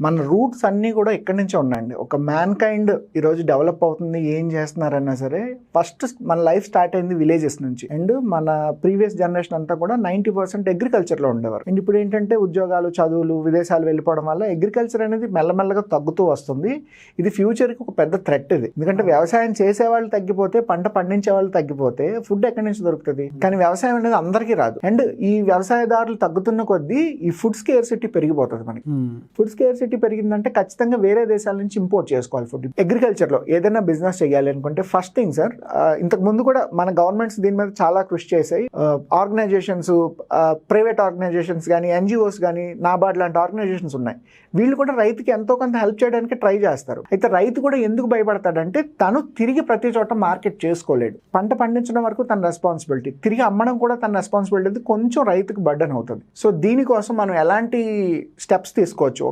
మన రూట్స్ అన్నీ కూడా ఇక్కడి నుంచే ఉన్నాయండి. ఒక మ్యాన్ కైండ్ ఈరోజు డెవలప్ అవుతుంది, ఏం చేస్తున్నారన్నా సరే ఫస్ట్ మన లైఫ్ స్టార్ట్ అయింది విలేజెస్ నుంచి. అండ్ మన ప్రీవియస్ జనరేషన్ అంతా కూడా 90% అగ్రికల్చర్లో ఉండేవారు. అండ్ ఇప్పుడు ఏంటంటే ఉద్యోగాలు, చదువులు, విదేశాలు వెళ్ళిపోవడం వల్ల అగ్రికల్చర్ అనేది మెల్లమెల్లగా తగ్గుతూ వస్తుంది. ఇది ఫ్యూచర్కి ఒక పెద్ద థ్రెట్ ఇది. ఎందుకంటే వ్యవసాయం చేసే వాళ్ళు తగ్గిపోతే, పంట పండించే వాళ్ళు తగ్గిపోతే ఫుడ్ ఎక్కడి నుంచి దొరుకుతుంది? కానీ వ్యవసాయం అనేది అందరికీ రాదు. అండ్ ఈ వ్యవసాయదారులు తగ్గుతున్న కొద్దీ ఈ ఫుడ్ స్కేర్సిటీ పెరిగిపోతుంది. మనకి ఫుడ్ స్కేర్సిటీ పెరిగిందంటే ఖచ్చితంగా వేరే దేశాల నుంచి ఇంపోర్ట్ చేసుకోవాలి ఫుడ్. అగ్రికల్చర్ లో ఏదైనా బిజినెస్ చేయాలి అనుకుంటే ఫస్ట్ థింగ్ సార్, ఇంతకు ముందు కూడా మన గవర్నమెంట్స్ దీని మీద చాలా కృషి చేశాయి. ఆర్గనైజేషన్స్, ప్రైవేట్ ఆర్గనైజేషన్స్ కానీ, ఎన్జిఓస్ కానీ, నాబార్డ్ లాంటి ఆర్గనైజేషన్స్ ఉన్నాయి. వీళ్ళు కూడా రైతుకి ఎంతో కొంత హెల్ప్ చేయడానికి ట్రై చేస్తారు. అయితే రైతు కూడా ఎందుకు భయపడతాడంటే తను తిరిగి ప్రతి చోట మార్కెట్ చేసుకోలేడు. పంట పండించడం వరకు తన రెస్పాన్సిబిలిటీ, తిరిగి అమ్మడం కూడా తన రెస్పాన్సిబిలిటీ, కొంచెం రైతుకు బర్డెన్ అవుతుంది. సో దీనికోసం మనం ఎలాంటి స్టెప్స్ తీసుకోవచ్చు?